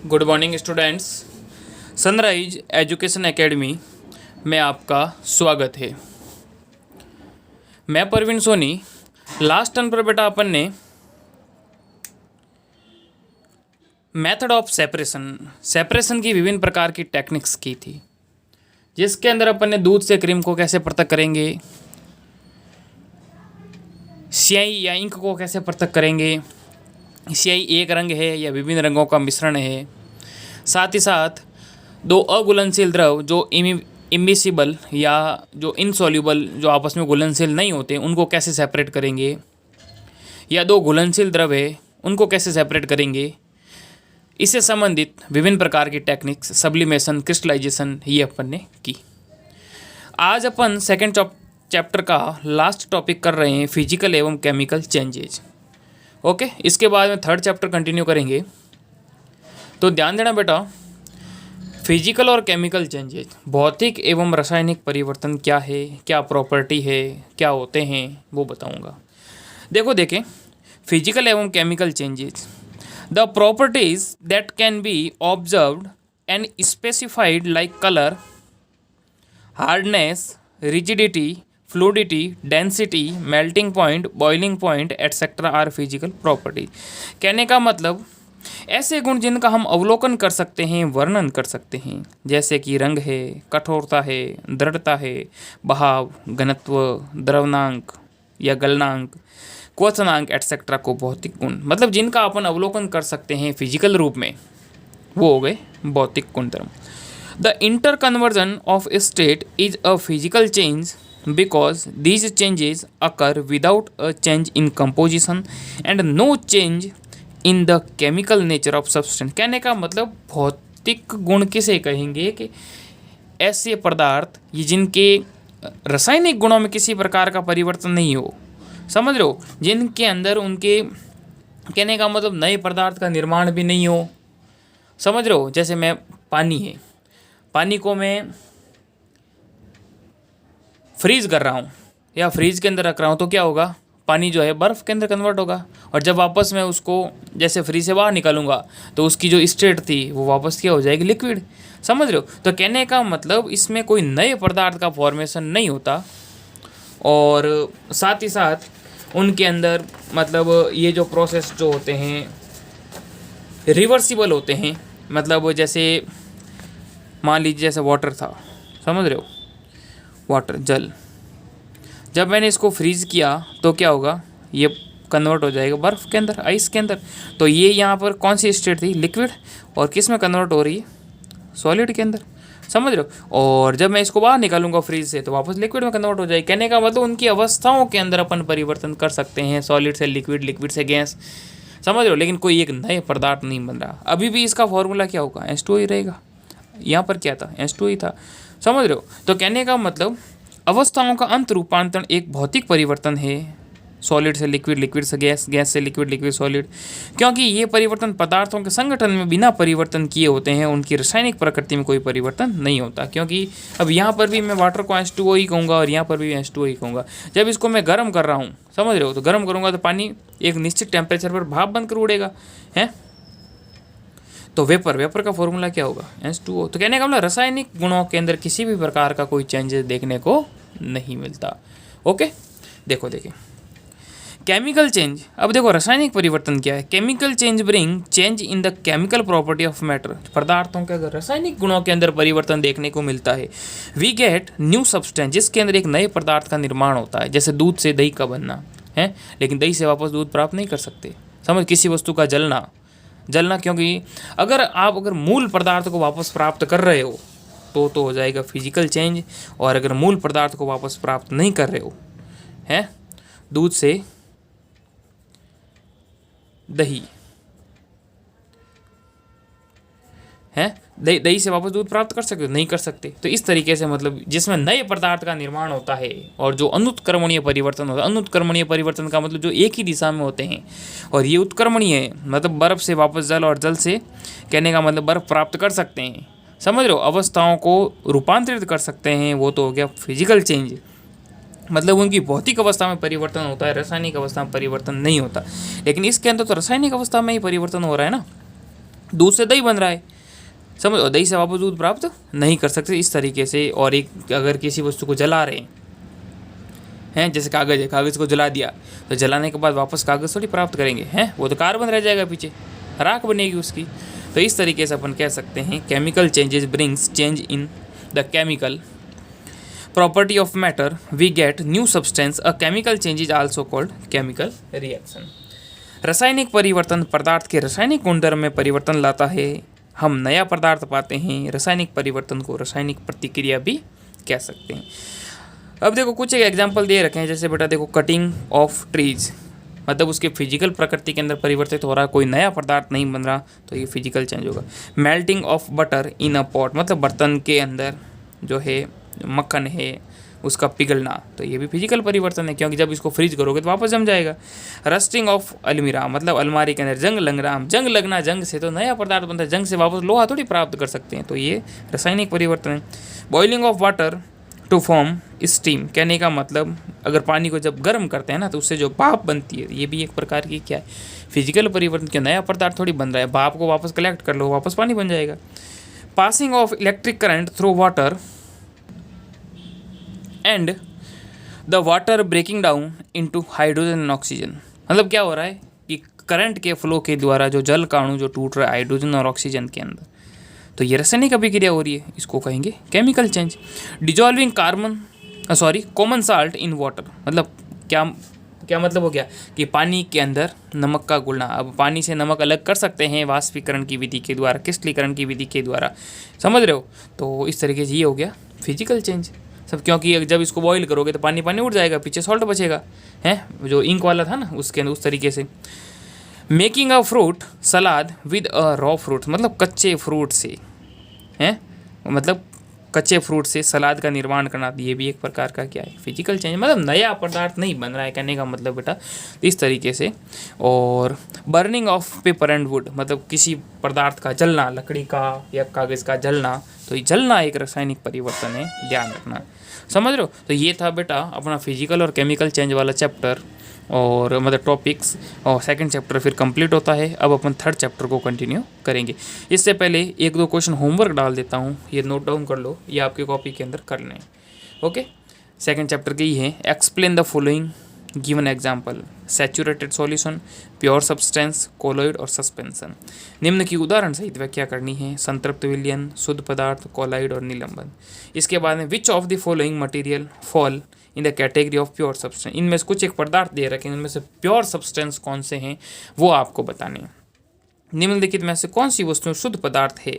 Good morning students. Sunrise education academy में आपका स्वागत है। मैं परवीन सोनी। लास्ट टर्न पर बेटा अपन ने मेथड ऑफ सेपरेशन की विभिन्न प्रकार की टेक्निक्स की थी, जिसके अंदर अपन ने दूध से क्रीम को कैसे पृथक करेंगे, स्याही या इंक को कैसे पृथक करेंगे, स्याही एक रंग है या विभिन्न रंगों का मिश्रण है, साथ ही साथ दो अघुलनशील द्रव जो इमिसिबल या जो इनसॉल्यूबल जो आपस में घुलनशील नहीं होते उनको कैसे सेपरेट करेंगे, या दो घुलनशील द्रव है उनको कैसे सेपरेट करेंगे। इससे संबंधित विभिन्न प्रकार की टेक्निक्स, सब्लिमेशन, क्रिस्टलाइजेशन, ये अपन ने की। आज अपन सेकेंड चैप्टर का लास्ट टॉपिक कर रहे हैं, फिजिकल एवं केमिकल चेंजेज। ओके, इसके बाद में थर्ड चैप्टर कंटिन्यू करेंगे। तो ध्यान देना बेटा, फिजिकल और केमिकल चेंजेज, भौतिक एवं रासायनिक परिवर्तन क्या है, क्या प्रॉपर्टी है, क्या होते हैं, वो बताऊंगा। देखें, फिजिकल एवं chemical changes, the properties that can be observed and specified like colour, hardness, rigidity, fluidity, density, melting point, boiling point etcetera are physical property. कहने का मतलब ऐसे गुण जिनका हम अवलोकन कर सकते हैं, वर्णन कर सकते हैं, जैसे कि रंग है, कठोरता है, दृढ़ता है, बहाव, घनत्व, द्रवनांक या गलनांक, क्वथनांक एटसेट्रा को भौतिक गुण, मतलब जिनका अपन अवलोकन कर सकते हैं फिजिकल रूप में, वो हो गए भौतिक गुणधर्म। The inter conversion of A state is a physical change because these changes occur without a change in composition and no change in the chemical nature of substance। कहने का मतलब भौतिक गुण किसे कहेंगे कि ऐसे पदार्थ ये जिनके रासायनिक गुणों में किसी प्रकार का परिवर्तन नहीं हो, समझ रहे हो, जिनके अंदर उनके, कहने का मतलब नए पदार्थ का निर्माण भी नहीं हो, समझ रहे हो। जैसे मैं पानी है, पानी को मैं फ्रीज कर रहा हूँ या फ्रीज के अंदर रख रहा हूँ, तो क्या होगा, पानी जो है बर्फ़ के अंदर कन्वर्ट होगा, और जब वापस मैं उसको जैसे फ्रीज से बाहर निकालूंगा तो उसकी जो स्टेट थी वो वापस क्या हो जाएगी, लिक्विड। समझ रहे हो। तो कहने का मतलब इसमें कोई नए पदार्थ का फॉर्मेशन नहीं होता, और साथ ही साथ उनके अंदर मतलब ये जो प्रोसेस जो होते हैं रिवर्सिबल होते हैं। मतलब जैसे मान लीजिए जैसे वाटर था, समझ रहे हो, वाटर, जल, जब मैंने इसको फ्रीज़ किया तो क्या होगा, ये कन्वर्ट हो जाएगा बर्फ़ के अंदर, आइस के अंदर। तो ये यहाँ पर कौन सी स्टेट थी, लिक्विड, और किस में कन्वर्ट हो रही है, सॉलिड के अंदर, समझ रहे हो। और जब मैं इसको बाहर निकालूंगा फ्रीज से तो वापस लिक्विड में कन्वर्ट हो जाएगी। कहने का मतलब उनकी अवस्थाओं के अंदर अपन परिवर्तन कर सकते हैं, सॉलिड से लिक्विड, लिक्विड से गैस, समझ रहे हो, लेकिन कोई एक नए पदार्थ नहीं बन रहा। अभी भी इसका फॉर्मूला क्या होगा, H2O ही रहेगा। यहाँ पर क्या था, H2O ही था, समझ रहे हो। तो कहने का मतलब अवस्थाओं का अंत रूपांतरण एक भौतिक परिवर्तन है, सॉलिड से लिक्विड, लिक्विड से गैस, गैस से लिक्विड, लिक्विड सॉलिड, क्योंकि ये परिवर्तन पदार्थों के संगठन में बिना परिवर्तन किए होते हैं, उनकी रासायनिक प्रकृति में कोई परिवर्तन नहीं होता। क्योंकि अब यहाँ पर भी मैं वाटर को H2O ही कहूँगा और यहाँ पर भी H2O ही कहूँगा। जब इसको मैं गर्म कर रहा हूँ, समझ रहे हो, तो गर्म करूँगा तो पानी एक निश्चित टेम्परेचर पर भाप बनकर उड़ेगा, है। तो वेपर का फॉर्मूला क्या होगा, H2O। तो कहने का मतलब रासायनिक गुणों के अंदर किसी भी प्रकार का कोई चेंजेस देखने को नहीं मिलता। ओके, देखें केमिकल चेंज। अब देखो रासायनिक परिवर्तन क्या है। Chemical change bring change in the chemical property of matter. पदार्थों के अगर रासायनिक गुणों के अंदर परिवर्तन देखने को मिलता है, वी गेट न्यू सब्सटेंस, जिसके अंदर एक नए पदार्थ का निर्माण होता है। जैसे दूध से दही का बनना है, लेकिन दही से वापस दूध प्राप्त नहीं कर सकते, समझ। किसी वस्तु का जलना, क्योंकि अगर मूल पदार्थ को वापस प्राप्त कर रहे हो तो हो जाएगा फिजिकल चेंज, और अगर मूल पदार्थ को वापस प्राप्त नहीं कर रहे हो, हैं, दूध से दही है, दही से वापस दूध प्राप्त कर सकते हो, नहीं कर सकते। तो इस तरीके से मतलब जिसमें नए पदार्थ का निर्माण होता है, और जो अनुत्क्रमणीय परिवर्तन होता है, अनुत्क्रमणीय परिवर्तन का मतलब जो एक ही दिशा में होते हैं, और ये उत्क्रमणीय है, मतलब बर्फ से वापस जल, और जल से, कहने का मतलब बर्फ प्राप्त कर सकते हैं, समझ रहे हो, अवस्थाओं को रूपांतरित कर सकते हैं, वो तो हो गया फिजिकल चेंज। मतलब उनकी भौतिक अवस्था में परिवर्तन होता है, रासायनिक अवस्था में परिवर्तन नहीं होता। लेकिन इसके अंदर तो रासायनिक अवस्था में ही परिवर्तन हो रहा है ना, दूध से दही बन रहा है, समझ, और दही से वापस दूध प्राप्त नहीं कर सकते इस तरीके से। और एक अगर किसी वस्तु को जला रहे हैं, जैसे कागज़ है, कागज़ को जला दिया तो जलाने के बाद वापस कागज़ थोड़ी प्राप्त करेंगे, हैं, वो तो कार्बन रह जाएगा पीछे, राख बनेगी उसकी। तो इस तरीके से अपन कह सकते हैं chemical changes brings change in the chemical property of matter, we get new substance, a chemical change is also called chemical reaction. रासायनिक परिवर्तन पदार्थ के रासायनिक गुणधर्म में परिवर्तन लाता है, हम नया पदार्थ पाते हैं। रासायनिक परिवर्तन को रासायनिक प्रतिक्रिया भी कह सकते हैं। अब देखो कुछ एक एग्जांपल दे रखे हैं, जैसे बेटा देखो कटिंग ऑफ ट्रीज, मतलब उसके फिजिकल प्रकृति के अंदर परिवर्तित हो रहा है, कोई नया पदार्थ नहीं बन रहा, तो ये फिजिकल चेंज होगा। Melting of butter in a pot, मतलब बर्तन के अंदर जो है मक्खन है उसका पिघलना, तो ये भी फिजिकल परिवर्तन है, क्योंकि जब इसको फ्रीज करोगे तो वापस जम जाएगा। रस्टिंग ऑफ अलमीरा, मतलब अलमारी के अंदर जंग लग रहा, जंग लगना, जंग से तो नया पदार्थ बनता है, जंग से वापस लोहा थोड़ी प्राप्त कर सकते हैं, तो ये रासायनिक परिवर्तन है। Boiling of water to form steam, कहने का मतलब अगर पानी को जब गर्म करते हैं ना तो उससे जो भाप बनती है, ये भी एक प्रकार की क्या है, फिजिकल परिवर्तन, क्यों नया पदार्थ थोड़ी बन रहा है, भाप को वापस कलेक्ट कर लो, वापस पानी बन जाएगा। Passing of electric current through water and the water breaking down into hydrogen and oxygen, मतलब क्या हो रहा है कि करंट के फ्लो के द्वारा जो जल का अणु जो टूट रहा है हाइड्रोजन और ऑक्सीजन के अंदर, तो ये रासायनिक अभिक्रिया हो रही है, इसको कहेंगे chemical change. Dissolving common salt in water, मतलब क्या क्या मतलब हो गया कि पानी के अंदर नमक का घुलना। अब पानी से नमक अलग कर सकते हैं वाष्पीकरण की विधि के द्वारा, क्रिस्टलीकरण की विधि के द्वारा, समझ रहे हो। तो इस तरीके से ये हो गया फिजिकल चेंज सब, क्योंकि जब इसको बॉईल करोगे तो पानी पानी उड़ जाएगा, पीछे सॉल्ट बचेगा, हैं, जो इंक वाला था ना उसके अंदर, उस तरीके से। Making a fruit salad with a raw fruit, मतलब कच्चे फ्रूट से, हैं, मतलब कच्चे फ्रूट से सलाद का निर्माण करना, ये भी एक प्रकार का क्या है, फिजिकल चेंज, मतलब नया पदार्थ नहीं बन रहा है, कहने का मतलब बेटा इस तरीके से। और burning of paper and would, मतलब किसी पदार्थ का जलना, लकड़ी का या कागज़ का जलना, तो ये जलना एक रासायनिक परिवर्तन है, ध्यान रखना, समझ रहे हो। तो ये था बेटा अपना फिजिकल और केमिकल चेंज वाला चैप्टर, और मतलब टॉपिक्स, और सेकंड चैप्टर फिर कंप्लीट होता है। अब अपन थर्ड चैप्टर को कंटिन्यू करेंगे। इससे पहले एक दो क्वेश्चन होमवर्क डाल देता हूँ, ये नोट डाउन कर लो, ये आपके कॉपी के अंदर कर लें। ओके, सेकंड चैप्टर की है explain the following, given example, saturated solution, pure substance, colloid और सस्पेंशन। निम्न की उदाहरण सहित व्याख्या करनी है, संतृप्त विलयन, शुद्ध पदार्थ, कोलॉइड और निलंबन। इसके बाद में which of the following material fall in the category of pure substance, इनमें से कुछ एक पदार्थ दे रखे हैं, इनमें से प्योर सब्सटेंस कौन से हैं वो आपको बताने हैं। निम्नलिखित में से कौन सी वस्तु शुद्ध पदार्थ है,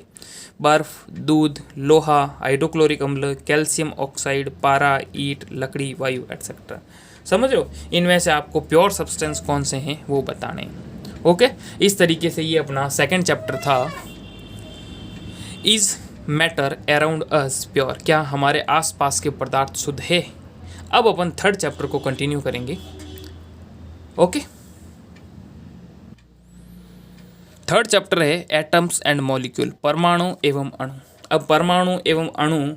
बर्फ, दूध, लोहा, हाइड्रोक्लोरिक अम्ल, कैल्शियम ऑक्साइड, पारा, ईंट, लकड़ी, वायु एटसेट्रा। समझ रहे हो, इनमें से आपको प्योर सब्सटेंस कौन से हैं वो बताने हैं। ओके, इस तरीके से ये अपना सेकंड चैप्टर था, is matter around us pure, क्या हमारे आसपास के पदार्थ शुद्ध है। अब अपन थर्ड चैप्टर को कंटिन्यू करेंगे। ओके, थर्ड चैप्टर है एटम्स एंड मॉलिक्यूल, परमाणु एवं अणु। अब परमाणु एवं अणु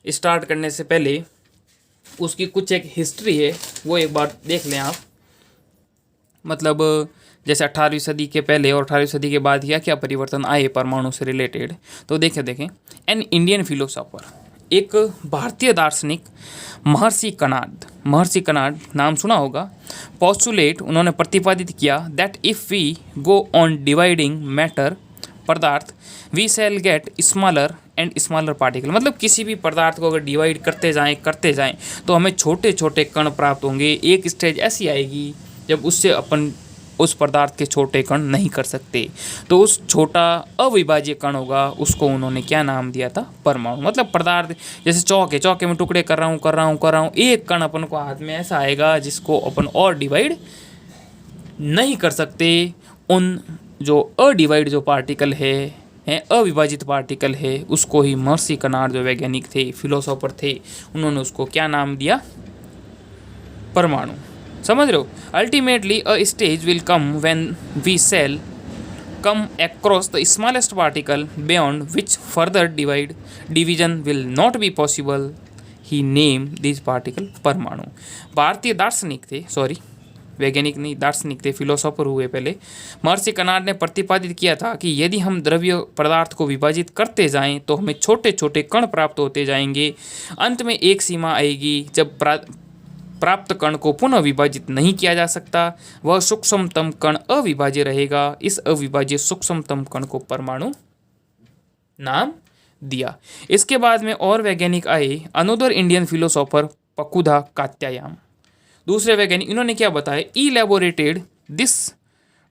स्टार्ट करने से पहले उसकी कुछ एक हिस्ट्री है, वो एक बार देख लें आप। मतलब जैसे 18वीं सदी के पहले और 18वीं सदी के बाद क्या क्या परिवर्तन आए परमाणु से रिलेटेड, तो देखें एन इंडियन फिलोसोफर, एक भारतीय दार्शनिक महर्षि कणाद नाम सुना होगा, पॉस्टुलेट, उन्होंने प्रतिपादित किया that if we go on dividing matter पदार्थ we shall get smaller and smaller particle, मतलब किसी भी पदार्थ को अगर डिवाइड करते जाएं तो हमें छोटे छोटे कण प्राप्त होंगे। एक स्टेज ऐसी आएगी जब उससे अपन उस पदार्थ के छोटे कण नहीं कर सकते, तो उस छोटा अविभाज्य कण होगा, उसको उन्होंने क्या नाम दिया था, परमाणु। मतलब पदार्थ जैसे चौके में टुकड़े कर रहा हूँ, एक कण अपन को हाथ में ऐसा आएगा जिसको अपन और डिवाइड नहीं कर सकते। उन जो अडिवाइड जो पार्टिकल है अविभाजित पार्टिकल है, उसको ही महर्षि कणाद जो वैज्ञानिक थे, फिलोसोफर थे, उन्होंने उसको क्या नाम दिया, परमाणु। समझ रहे हो, ultimately a stage will come when we shall come across the smallest particle beyond which further division will not be possible, he name this particle परमाणु। भारतीय दार्शनिक थे, वैज्ञानिक नहीं, दार्शनिक थे, फिलोसोफर हुए पहले। महर्षि कणाद ने प्रतिपादित किया था कि यदि हम द्रव्य पदार्थ को विभाजित करते जाएं तो हमें छोटे छोटे कण प्राप्त होते जाएंगे। अंत में एक सीमा आएगी जब प्राप्त कण को पुनः विभाजित नहीं किया जा सकता, वह सूक्ष्मतम कण अविभाज्य रहेगा। इस अविभाज्य सूक्ष्मतम कण को परमाणु नाम दिया। इसके बाद में और वैज्ञानिक आए, अनदर इंडियन फिलोसोफर पकुधा कात्यायान। दूसरे वैज्ञानिक, इन्होंने क्या बताया, elaborated this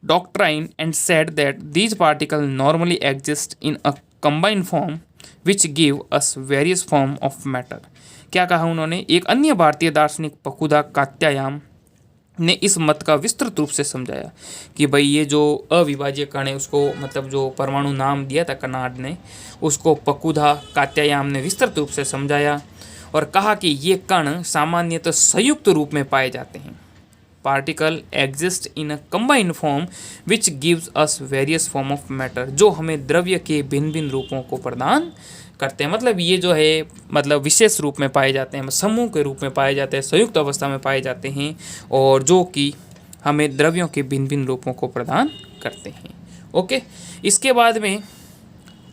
doctrine and said that these particle normally exist in a combined form which give us various form of matter. क्या कहा उन्होंने? एक अन्य भारतीय दार्शनिक पकुधा कात्यायान ने इस मत का विस्तृत रूप से समझाया कि भाई ये जो अविभाज्य कण है उसको, मतलब जो परमाणु नाम दिया था कणाद ने, उसको पकुधा कात्यायान ने विस्तृत रूप से समझाया और कहा कि ये कण सामान्यतः संयुक्त रूप में पाए जाते हैं। Particle exist in a combined form which gives us various form of matter, जो हमें द्रव्य के भिन्न भिन्न रूपों को प्रदान करते हैं। मतलब ये जो है, मतलब विशेष रूप में पाए जाते हैं, समूह के रूप में पाए जाते हैं, संयुक्त अवस्था में पाए जाते हैं, और जो कि हमें द्रव्यों के भिन्न भिन्न रूपों को प्रदान करते हैं। ओके, इसके बाद में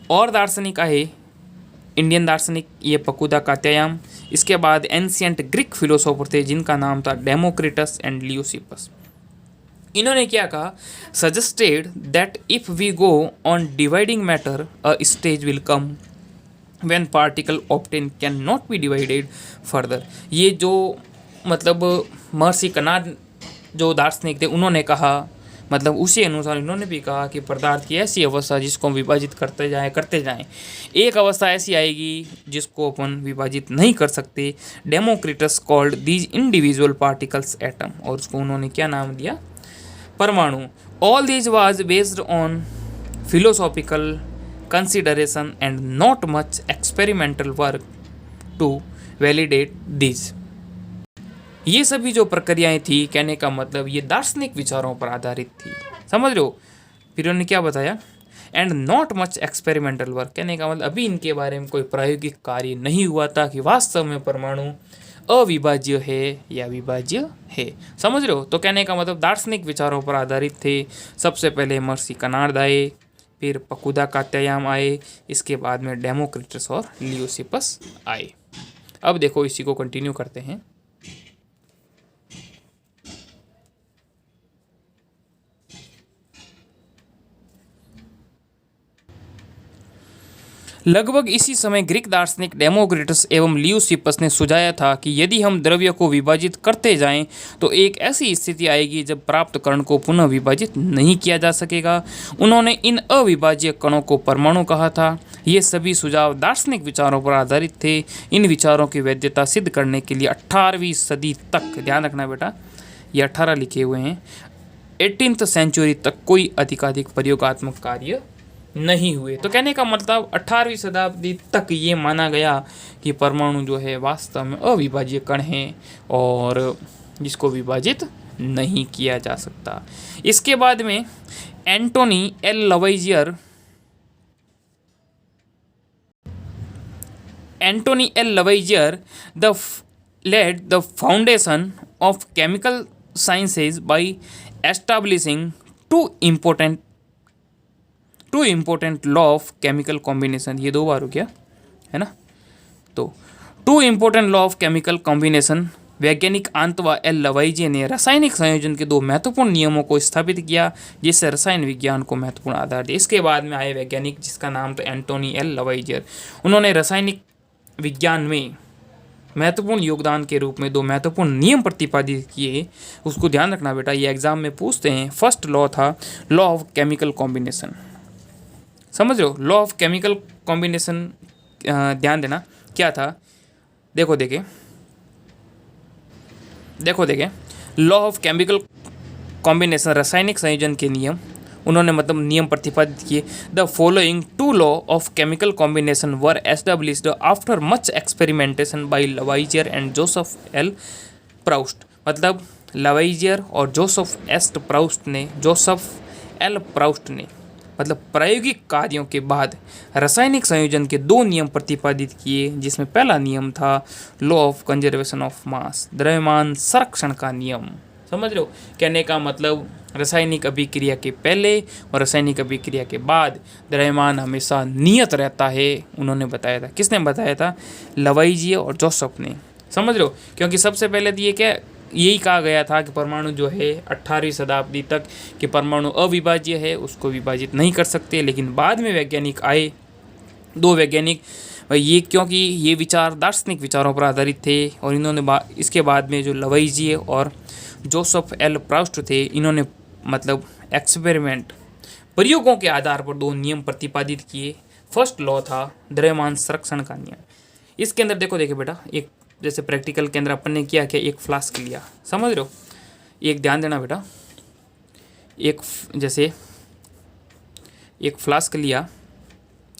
और दार्शनिक आए, इंडियन दार्शनिक, ये पकुधा कात्यायान। इसके बाद एंशियंट ग्रीक फिलोसोफर थे जिनका नाम था डेमोक्रिटस एंड ल्यूसिपस। इन्होंने क्या कहा, suggested that if we go on dividing matter a stage will come when particle obtained can not be divided further. ये जो मतलब महर्षि कणाद जो दार्शनिक थे उन्होंने कहा, मतलब उसी अनुसार इन्होंने भी कहा कि पदार्थ की ऐसी अवस्था जिसको हम विभाजित करते जाएं, एक अवस्था ऐसी आएगी जिसको अपन विभाजित नहीं कर सकते। Democritus called these individual particles atom, और उसको उन्होंने क्या नाम दिया, परमाणु। All these was based on philosophical consideration and not much experimental work to validate these। ये सभी जो प्रक्रियाएं थी, कहने का मतलब ये दार्शनिक विचारों पर आधारित थी, समझ रहे हो। फिर उन्होंने क्या बताया, and not much experimental work, कहने का मतलब अभी इनके बारे में कोई प्रायोगिक कार्य नहीं हुआ था कि वास्तव में परमाणु अविभाज्य है या विभाज्य है, समझ रहे हो। तो कहने का मतलब दार्शनिक विचारों पर आधारित थे। सबसे पहले महर्षि कणाद आए, फिर पकुधा कात्यायान आए, इसके बाद में डेमोक्रिटस और ल्यूसिपस आए। अब देखो इसी को कंटिन्यू करते हैं। लगभग इसी समय ग्रीक दार्शनिक डेमोक्रिटस एवं ल्यूसिपस ने सुझाया था कि यदि हम द्रव्य को विभाजित करते जाएं तो एक ऐसी स्थिति आएगी जब प्राप्त कण को पुनः विभाजित नहीं किया जा सकेगा। उन्होंने इन अविभाज्य कणों को परमाणु कहा था। ये सभी सुझाव दार्शनिक विचारों पर आधारित थे। इन विचारों की वैधता सिद्ध करने के लिए 18वीं सदी तक, ध्यान रखना बेटा, ये 18 लिखे हुए हैं, 18th सेंचुरी तक कोई अधिकाधिक प्रयोगात्मक कार्य नहीं हुए। तो कहने का मतलब 18वीं शताब्दी तक ये माना गया कि परमाणु जो है वास्तव में अविभाज्य कण है और जिसको विभाजित नहीं किया जा सकता। इसके बाद में Antoine L Lavoisier laid the foundation of chemical sciences by establishing two important law of chemical combination। ये 2 बार हो गया है ना। तो 2 important law of chemical combination, वैज्ञानिक आंतवा एल लवाइजियर ने रासायनिक संयोजन के 2 महत्वपूर्ण नियमों को स्थापित किया जिससे रसायन विज्ञान को महत्वपूर्ण आधार दिया। इसके बाद में आए वैज्ञानिक जिसका नाम था एंटोनी एल लवाइजियर। उन्होंने रासायनिक विज्ञान में महत्वपूर्ण योगदान के रूप में 2 महत्वपूर्ण नियम प्रतिपादित किए। उसको ध्यान रखना बेटा, ये एग्जाम में पूछते हैं। फर्स्ट लॉ था लॉ ऑफ केमिकल कॉम्बिनेशन, समझ रहे हो। लॉ ऑफ केमिकल कॉम्बिनेशन ध्यान देना क्या था, देखो देखे लॉ ऑफ केमिकल कॉम्बिनेशन, रासायनिक संयोजन के नियम। उन्होंने मतलब नियम प्रतिपादित किए। The following 2 law of chemical combination were established after much experimentation by Lavoisier and Joseph L Proust. मतलब लवाइजियर और जोसेफ एल प्राउस्ट ने मतलब प्रायोगिक कार्यों के बाद रासायनिक संयोजन के 2 नियम प्रतिपादित किए, जिसमें पहला नियम था law of conservation of mass, द्रव्यमान संरक्षण का नियम, समझ रहे हो? कहने का मतलब रासायनिक अभिक्रिया के पहले और रासायनिक अभिक्रिया के बाद द्रव्यमान हमेशा नियत रहता है। उन्होंने बताया था, किसने बताया था? लवाइजिए और जोसेफ ने। समझ रहे हो? क्योंकि सबसे पहले तो ये क्या, यही कहा गया था कि परमाणु जो है 18वीं शताब्दी तक कि परमाणु अविभाज्य है, उसको विभाजित नहीं कर सकते। लेकिन बाद में वैज्ञानिक आए, दो वैज्ञानिक, ये क्योंकि ये विचार दार्शनिक विचारों पर आधारित थे और इन्होंने इसके बाद में जो लवाइजिए और जोसेफ एल प्राउस्ट थे, इन्होंने मतलब एक्सपेरिमेंट प्रयोगों के आधार पर दो नियम प्रतिपादित किए। फर्स्ट लॉ था द्रव्यमान संरक्षण का नियम। इसके अंदर देखो बेटा, एक जैसे प्रैक्टिकल के अंदर अपन ने किया क्या, एक फ्लास्क लिया, समझ रहे हो? एक ध्यान देना बेटा, एक जैसे एक फ्लास्क लिया,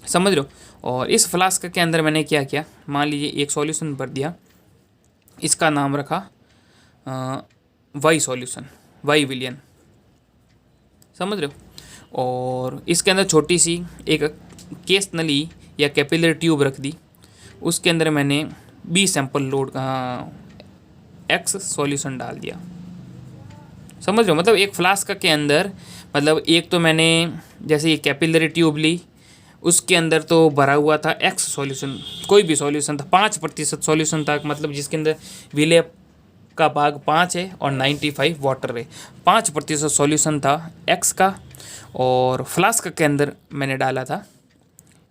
समझ रहे हो? और इस फ्लास्क के अंदर मैंने क्या किया, मान लीजिए एक सॉल्यूशन भर दिया, इसका नाम रखा वाई सॉल्यूशन, वाई विलियन, समझ रहे हो? और इसके अंदर छोटी सी एक केस नली या कैपिलरी ट्यूब रख दी, उसके अंदर मैंने 20 सैंपल लोड एक्स सॉल्यूशन डाल दिया, समझ रहे हो? मतलब एक फ्लास्क के अंदर, मतलब एक तो मैंने जैसे ये कैपिलरी ट्यूब ली, उसके अंदर तो भरा हुआ था एक्स सॉल्यूशन, कोई भी सॉल्यूशन था, 5% सॉल्यूशन था, मतलब जिसके अंदर विलय का भाग 5 है और 95 वाटर है। 5% सॉल्यूशन था एक्स का, और फ्लास्क के अंदर मैंने डाला था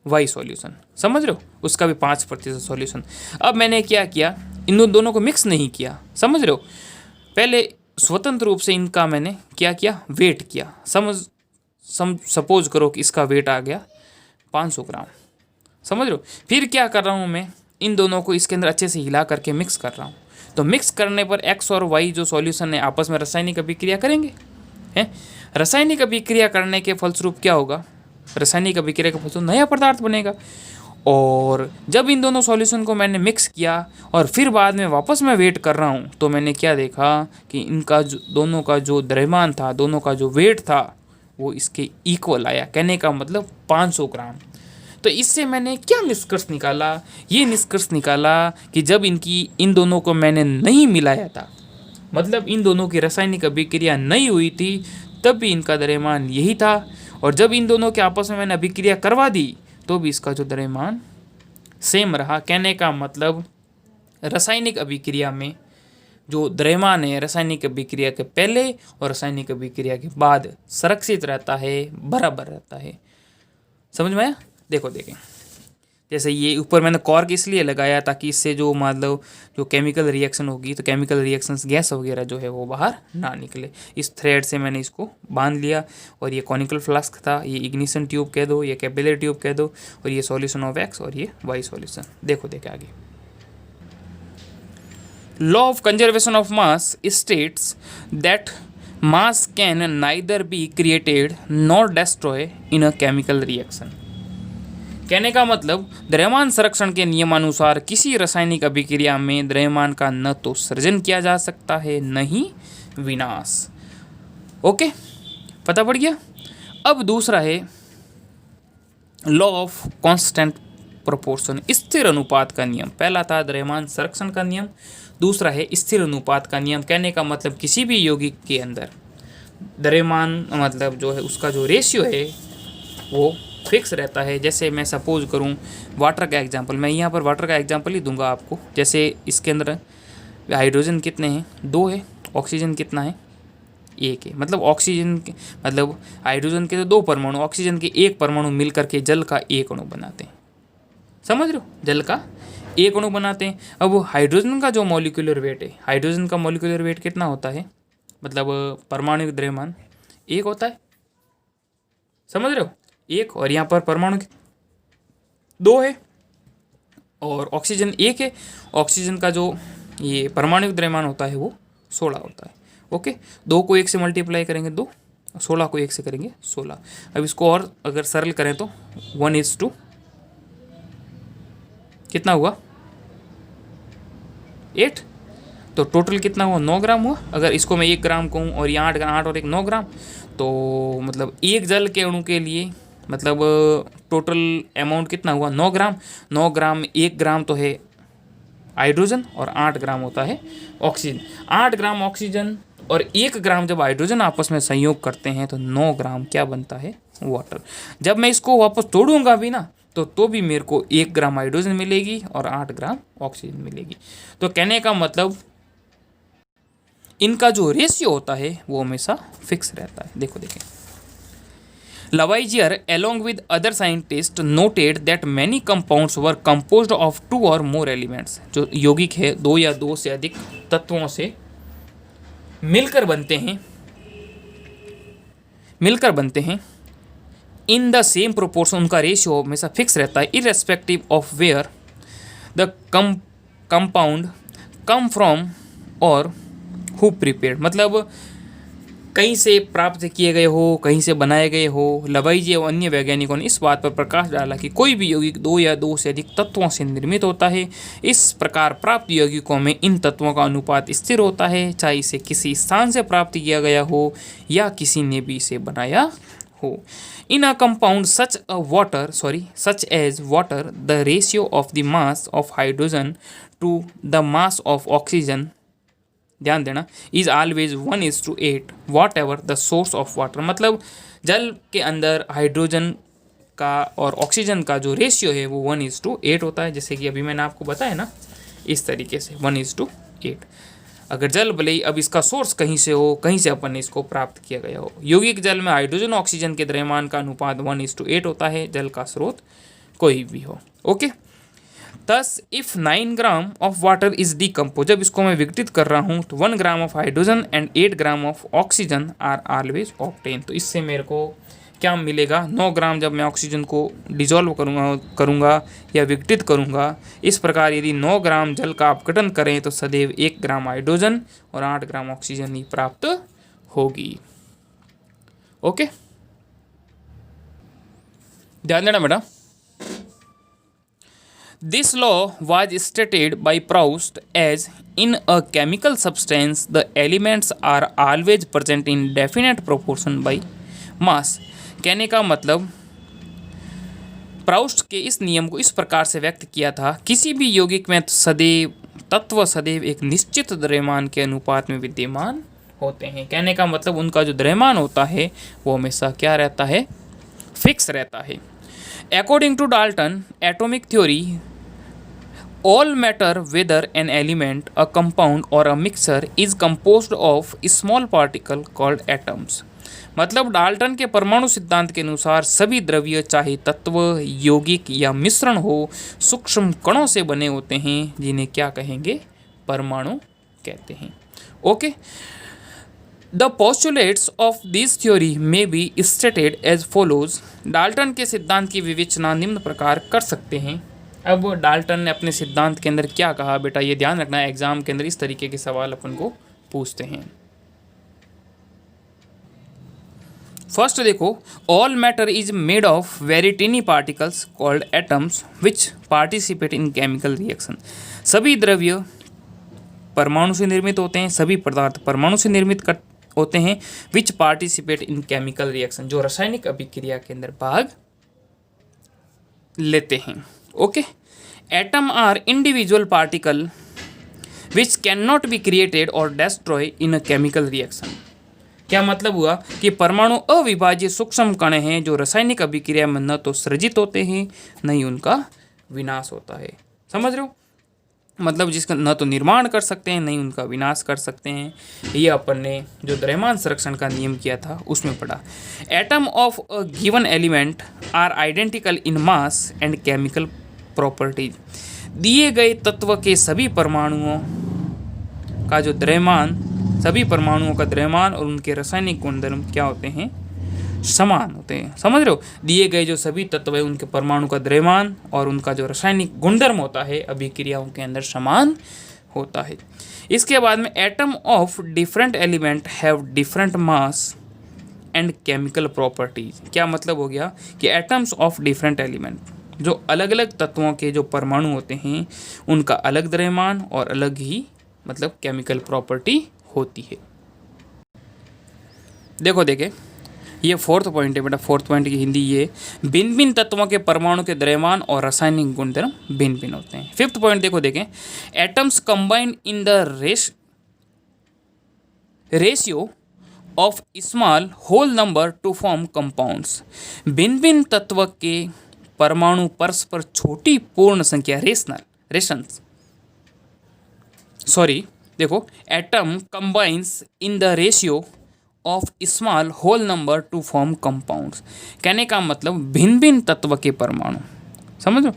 वाई सॉल्यूशन, समझ रहे हो? उसका भी 5% सॉल्यूशन। अब मैंने क्या किया, इन दोनों को मिक्स नहीं किया, समझ रहे हो? पहले स्वतंत्र रूप से इनका मैंने क्या किया, वेट किया। सपोज करो कि इसका वेट आ गया 500 ग्राम, समझ रहे हो? फिर क्या कर रहा हूँ मैं, इन दोनों को इसके अंदर अच्छे से हिला करके मिक्स कर रहा हूँ। तो मिक्स करने पर एक्स और वाई जो सॉल्यूशन है आपस में रासायनिक अभिक्रिया करेंगे, हैं? रासायनिक अभिक्रिया करने के फलस्वरूप क्या होगा, रासायनिक अभिक्रिया के फलस्वरूप नया पदार्थ बनेगा। और जब इन दोनों सॉल्यूशन को मैंने मिक्स किया और फिर बाद में वापस मैं वेट कर रहा हूँ, तो मैंने क्या देखा कि इनका दोनों का जो द्रव्यमान था, दोनों का जो वेट था, वो इसके इक्वल आया। कहने का मतलब 500 ग्राम। तो इससे मैंने क्या निष्कर्ष निकाला, ये निष्कर्ष निकाला कि जब इन दोनों को मैंने नहीं मिलाया था, मतलब इन दोनों की रासायनिक अभिक्रिया नहीं हुई थी, तब भी इनका द्रव्यमान यही था। और जब इन दोनों के आपस में मैंने अभिक्रिया करवा दी, तो भी इसका जो द्रव्यमान सेम रहा। कहने का मतलब रासायनिक अभिक्रिया में जो द्रव्यमान है, रासायनिक अभिक्रिया के पहले और रासायनिक अभिक्रिया के बाद संरक्षित रहता है, बराबर रहता है। समझ में आया? देखो देखें, जैसे ये ऊपर मैंने कॉर्क इसलिए लगाया ताकि इससे जो मतलब जो केमिकल रिएक्शन होगी, तो केमिकल रिएक्शंस गैस वगैरह जो है वो बाहर ना निकले। इस थ्रेड से मैंने इसको बांध लिया। और ये कॉनिकल फ्लास्क था, ये इग्निशन ट्यूब कह दो, ये कैपिलरी ट्यूब कह दो, और ये सॉल्यूशन ऑफ एक्स और ये वाई सॉल्यूशन। देखो देखे आगे, law of conservation of mass states that mass can neither be created nor destroy in a chemical reaction. कहने का मतलब द्रव्यमान संरक्षण के नियमानुसार किसी रासायनिक अभिक्रिया में द्रव्यमान का न तो सृजन किया जा सकता है, न ही विनाश। ओके, पता पड़ गया? अब दूसरा है लॉ ऑफ कांस्टेंट प्रोपोर्शन, स्थिर अनुपात का नियम। पहला था द्रव्यमान संरक्षण का नियम, दूसरा है स्थिर अनुपात का नियम। कहने का मतलब किसी भी यौगिक के अंदर द्रव्यमान मतलब जो है उसका जो रेशियो है वो फिक्स रहता है। जैसे मैं सपोज करूं वाटर का एग्जांपल, मैं यहाँ पर वाटर का एग्जांपल ही दूंगा आपको। जैसे इसके अंदर हाइड्रोजन कितने हैं, 2 है, ऑक्सीजन कितना है, 1 है। मतलब ऑक्सीजन के मतलब हाइड्रोजन के तो 2 परमाणु, ऑक्सीजन के 1 परमाणु मिलकर के जल का 1 अणु बनाते हैं। समझ रहे हो? जल का 1 अणु बनाते हैं। अब हाइड्रोजन का जो मॉलिक्यूलर वेट है, हाइड्रोजन का मॉलिक्यूलर वेट कितना होता है, मतलब परमाणु द्रव्यमान 1 होता है। समझ रहे हो? 1, और यहाँ पर परमाणु 2 है और ऑक्सीजन 1 है। ऑक्सीजन का जो ये परमाणु द्रव्यमान होता है वो 16 होता है। ओके, 2 को 1 से मल्टीप्लाई करेंगे 2, 16 को 1 से करेंगे 16। अब इसको और अगर सरल करें तो 1:, कितना हुआ 8, तो टोटल कितना हुआ 9 ग्राम हुआ। अगर इसको मैं 1 ग्राम कहूँ और यहाँ 8 और 1 9 ग्राम, तो मतलब एक जल के अणु के लिए मतलब टोटल अमाउंट कितना हुआ 9 ग्राम। 9 ग्राम 1 ग्राम तो है हाइड्रोजन और 8 ग्राम होता है ऑक्सीजन। 8 ग्राम ऑक्सीजन और 1 ग्राम जब हाइड्रोजन आपस में संयोग करते हैं तो 9 ग्राम क्या बनता है, वाटर। जब मैं इसको वापस तोड़ूंगा भी ना तो भी मेरे को 1 ग्राम हाइड्रोजन मिलेगी और 8 ग्राम ऑक्सीजन मिलेगी। तो कहने का मतलब इनका जो रेशियो होता है वो हमेशा फिक्स रहता है। देखो देखें, Lavoisier along with other scientists noted that many compounds were composed of 2 or more elements। जो यौगिक है 2 या 2 से अधिक तत्वों से मिलकर बनते हैं इन द सेम प्रोपोर्शन। उनका रेशियो हमेशा फिक्स रहता है irrespective of where the compound come from और हु प्रिपेयर्ड। मतलब कहीं से प्राप्त किए गए हो, कहीं से बनाए गए हो। लवाइजियर और अन्य वैज्ञानिकों ने इस बात पर प्रकाश डाला कि कोई भी यौगिक 2 या 2 से अधिक तत्वों से निर्मित होता है। इस प्रकार प्राप्त यौगिकों में इन तत्वों का अनुपात स्थिर होता है, चाहे इसे किसी स्थान से प्राप्त किया गया हो या किसी ने भी इसे बनाया हो। In a compound such as water, the ratio of the mass of hydrogen to the mass of oxygen, ध्यान देना, is always 1:8 what ever the source of water. मतलब जल के अंदर हाइड्रोजन का और ऑक्सीजन का जो रेशियो है वो 1:8 होता है। जैसे कि अभी मैंने आपको बताया ना, इस तरीके से 1:8। अगर जल भले ही अब इसका सोर्स कहीं से हो, कहीं से अपन ने इसको प्राप्त किया गया हो। यौगिक जल में हाइड्रोजन ऑक्सीजन के द्रव्यमान का अनुपात 1:8 होता है, जल का स्रोत कोई भी हो। Okay, thus if 9 gram of water is decompose, जब इसको मैं विघटित कर रहा हूँ तो 1 gram of hydrogen and 8 gram of oxygen are always obtain. तो इससे मेरे को क्या मिलेगा, 9 ग्राम जब मैं ऑक्सीजन को डिजोल्व करूँगा या विघटित करूँगा। इस प्रकार यदि 9 ग्राम जल का अपघटन करें तो सदैव 1 ग्राम हाइड्रोजन और 8 ग्राम ऑक्सीजन ही प्राप्त होगी। ओके, ध्यान देना बेटा। This law was stated by Proust as in a chemical substance the elements are always present in definite proportion by mass। कहने का मतलब प्राउस्ट के इस नियम को इस प्रकार से व्यक्त किया था, किसी भी यौगिक में तत्व सदैव एक निश्चित द्रव्यमान के अनुपात में विद्यमान होते हैं। कहने का मतलब उनका जो द्रव्यमान होता है वो हमेशा क्या रहता है, फिक्स रहता है। According to Dalton atomic theory, all matter whether an element, a compound or a mixture is composed of small particle called atoms। मतलब डाल्टन के परमाणु सिद्धांत के अनुसार सभी द्रव्य चाहे तत्व, यौगिक या मिश्रण हो, सूक्ष्म कणों से बने होते हैं, जिन्हें क्या कहेंगे, परमाणु कहते हैं। Okay, the postulates of this theory may be stated as follows. Dalton के सिद्धांत की विवेचना निम्न प्रकार कर सकते हैं। अब डाल्टन ने अपने सिद्धांत के अंदर क्या कहा बेटा, ये ध्यान रखना है, एग्जाम के अंदर इस तरीके के सवाल अपन को पूछते हैं। फर्स्ट देखो, all matter is made of very टिनी particles called atoms which participate in chemical reaction. सभी द्रव्य परमाणु से निर्मित होते हैं, सभी पदार्थ परमाणु से निर्मित होते हैं, which participate in chemical reaction, जो रासायनिक अभिक्रिया के अंदर भाग लेते हैं। Okay, atom are individual particle which can not be created or destroy in a chemical reaction. क्या मतलब हुआ कि परमाणु अविभाज्य सूक्ष्म कण हैं जो रासायनिक अभिक्रिया में न तो सृजित होते हैं न ही उनका विनाश होता है। समझ रहे हो, मतलब जिसका न तो निर्माण कर सकते हैं, नहीं उनका विनाश कर सकते हैं। ये अपन ने जो द्रव्यमान संरक्षण का नियम किया था उसमें पढ़ा। Atom of a given element are identical in mass and chemical properties. दिए गए तत्व के सभी परमाणुओं का जो द्रव्यमान, सभी परमाणुओं का द्रव्यमान और उनके रासायनिक गुणधर्म क्या होते हैं, समान होते हैं। समझ रहे हो, दिए गए जो सभी तत्व है उनके परमाणु का द्रव्यमान और उनका जो रासायनिक गुणधर्म होता है अभिक्रियाओं के अंदर समान होता है। इसके बाद में atom of different element have different mass and chemical properties. क्या मतलब हो गया कि एटम्स ऑफ डिफरेंट एलिमेंट, जो अलग अलग तत्वों के जो परमाणु होते हैं उनका अलग द्रव्यमान और अलग ही मतलब केमिकल प्रॉपर्टी होती है। देखो देखे, ये 4th पॉइंट है बेटा। 4th पॉइंट की हिंदी ये, भिन्न भिन्न तत्वों के परमाणु के द्रव्यमान और रासायनिक गुणधर्म भिन्न भिन्न होते हैं। 5th पॉइंट देखो देखें, atoms combine in the ratio of small whole number to form compounds. भिन्न भिन्न तत्व के परमाणु परस्पर छोटी पूर्ण संख्या देखो, atom combines in the ratio of small whole number to form compounds. कहने का मतलब भिन्न भिन्न तत्व के परमाणु, समझो,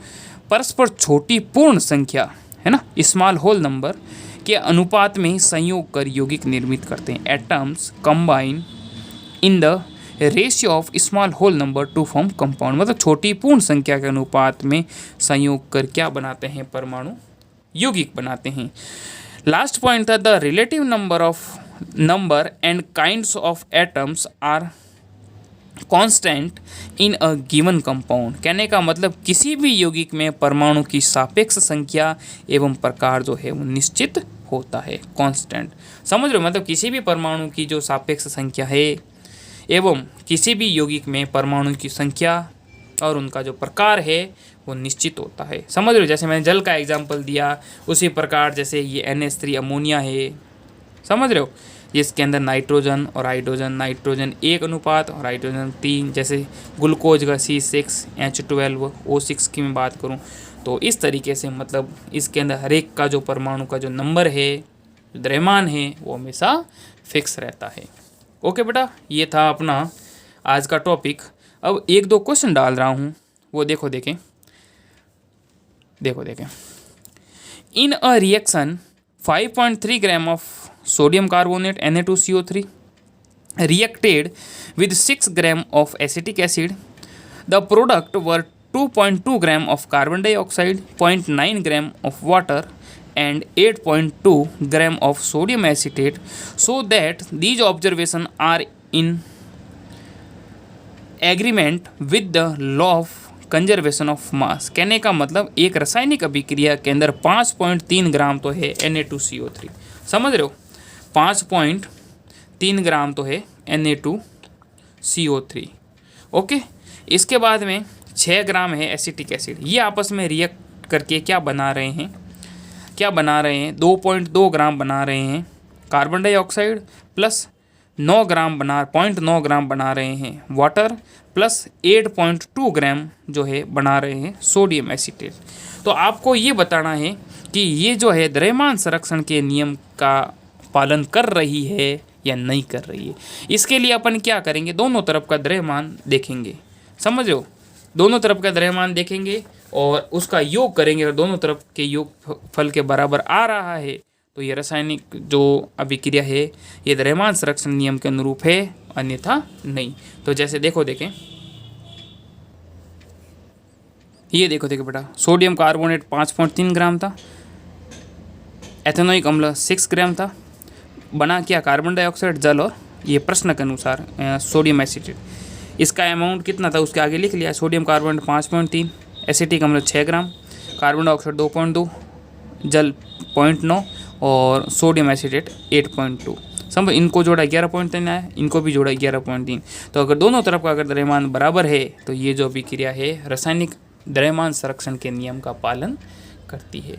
परस्पर छोटी पूर्ण संख्या है ना, स्मॉल होल नंबर के अनुपात में संयोग कर यौगिक निर्मित करते हैं। Atoms combine in the ratio of small whole number to form compound, मतलब छोटी पूर्ण संख्या के अनुपात में संयोग कर क्या बनाते हैं, परमाणु यौगिक बनाते हैं। लास्ट पॉइंट था the relative number and kinds of atoms are constant in a given compound. कहने का मतलब किसी भी यौगिक में परमाणु की सापेक्ष संख्या एवं प्रकार जो है वो निश्चित होता है, कांस्टेंट। समझ रहे हो, मतलब किसी भी परमाणु की जो सापेक्ष संख्या है एवं किसी भी यौगिक में परमाणु की संख्या और उनका जो प्रकार है वो निश्चित होता है। समझ रहे हो, जैसे मैंने जल का एग्जाम्पल दिया, उसी प्रकार जैसे ये NH3 अमोनिया है, समझ रहे हो, इसके अंदर नाइट्रोजन और हाइड्रोजन, नाइट्रोजन 1 अनुपात और हाइड्रोजन 3, जैसे ग्लूकोज का C6H12O6 की मैं बात करूं तो इस तरीके से, मतलब इसके अंदर हर एक का जो परमाणु का जो नंबर है, द्रव्यमान है, वो हमेशा फिक्स रहता है। ओके बेटा, ये था अपना आज का टॉपिक। अब 1-2 क्वेश्चन डाल रहा हूँ, वो देखें। In a reaction 5.3 gram of sodium carbonate Na2CO3 reacted with 6 gram of acetic acid. The product were 2.2 gram of carbon dioxide, 0.9 gram of water and 8.2 gram of sodium acetate, so that these observations are in agreement with the law of conservation of mass. कहने का मतलब एक रासायनिक अभिक्रिया के अंदर 5.3 ग्राम तो है Na2CO3, समझ रहे हो, 5.3 ग्राम तो है Na2CO3। ओके, इसके बाद में 6 ग्राम है एसिटिक एसिड। ये आपस में रिएक्ट करके क्या बना रहे हैं 2.2 ग्राम बना रहे हैं कार्बन डाइऑक्साइड, प्लस 0.9 ग्राम बना रहे हैं वाटर, प्लस 8.2 ग्राम जो है बना रहे हैं सोडियम एसीटेट। तो आपको ये बताना है कि ये जो है द्रव्यमान संरक्षण के नियम का पालन कर रही है या नहीं कर रही है। इसके लिए अपन क्या करेंगे, दोनों तरफ का द्रव्यमान देखेंगे, समझ लो, दोनों तरफ का द्रव्यमान देखेंगे और उसका योग करेंगे। अगर दोनों तरफ के योग फल के बराबर आ रहा है तो ये रासायनिक जो अभिक्रिया है ये द्रव्यमान संरक्षण नियम के अनुरूप है, अन्यथा नहीं। तो जैसे देखें, ये देखो बेटा, सोडियम कार्बोनेट 5.3 ग्राम था, एथेनोइक अम्ल 6 ग्राम था, बना क्या कार्बन डाइऑक्साइड, जल और ये प्रश्न के अनुसार सोडियम एसिटेट। इसका अमाउंट कितना था उसके आगे लिख लिया, सोडियम कार्बोनेट 5.3, एसिटिक अम्ल 6 ग्राम, कार्बन डाइऑक्साइड 2.2, जल 0.9 और सोडियम एसिटेट 8.2। समझ, इनको जोड़ा 11.3 आया, इनको भी जोड़ा 11.3। तो अगर दोनों तरफ का अगर द्रव्यमान बराबर है तो ये जो अभिक्रिया है रासायनिक द्रव्यमान संरक्षण के नियम का पालन करती है।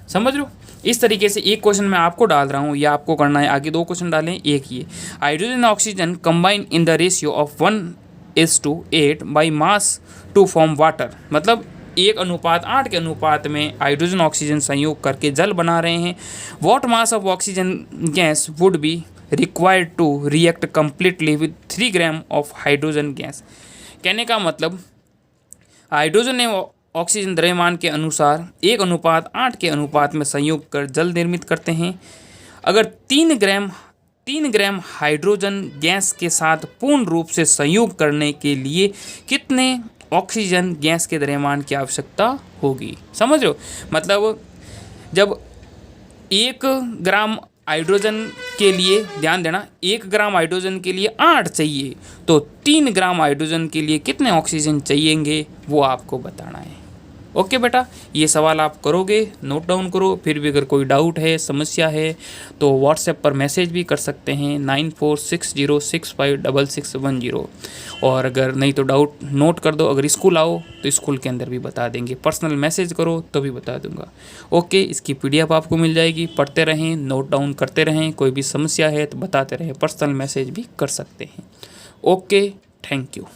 समझ लो, इस तरीके से एक क्वेश्चन मैं आपको डाल रहा हूँ, या आपको करना है, आगे 2 क्वेश्चन डालें। एक ये, hydrogen oxygen combine in the ratio of 1:8 by mass to form water, मतलब 1:8 के अनुपात में हाइड्रोजन ऑक्सीजन संयोग करके जल बना रहे हैं। What mass of oxygen gas would be required to react completely with 3 gram of hydrogen gas. कहने का मतलब हाइड्रोजन एवं ऑक्सीजन द्रव्यमान के अनुसार 1:8 के अनुपात में संयोग कर जल निर्मित करते हैं। अगर 3 ग्राम हाइड्रोजन गैस के साथ पूर्ण रूप से संयोग करने के लिए कितने ऑक्सीजन गैस के द्रव्यमान की आवश्यकता होगी। समझ रहे हो, मतलब जब 1 ग्राम हाइड्रोजन के लिए, ध्यान देना, 1 ग्राम हाइड्रोजन के लिए 8 चाहिए, तो 3 ग्राम हाइड्रोजन के लिए कितने ऑक्सीजन चाहिएंगे वो आपको बताना है। ओके बेटा, ये सवाल आप करोगे, नोट डाउन करो। फिर भी अगर कोई डाउट है, समस्या है तो व्हाट्सएप पर मैसेज भी कर सकते हैं 9460656610। और अगर नहीं तो डाउट नोट कर दो, अगर स्कूल आओ तो स्कूल के अंदर भी बता देंगे, पर्सनल मैसेज करो तो भी बता दूंगा। ओके, इसकी PDF आपको मिल जाएगी, पढ़ते रहें, नोट डाउन करते रहें, कोई भी समस्या है तो बताते रहें, पर्सनल मैसेज भी कर सकते हैं। Okay, thank you.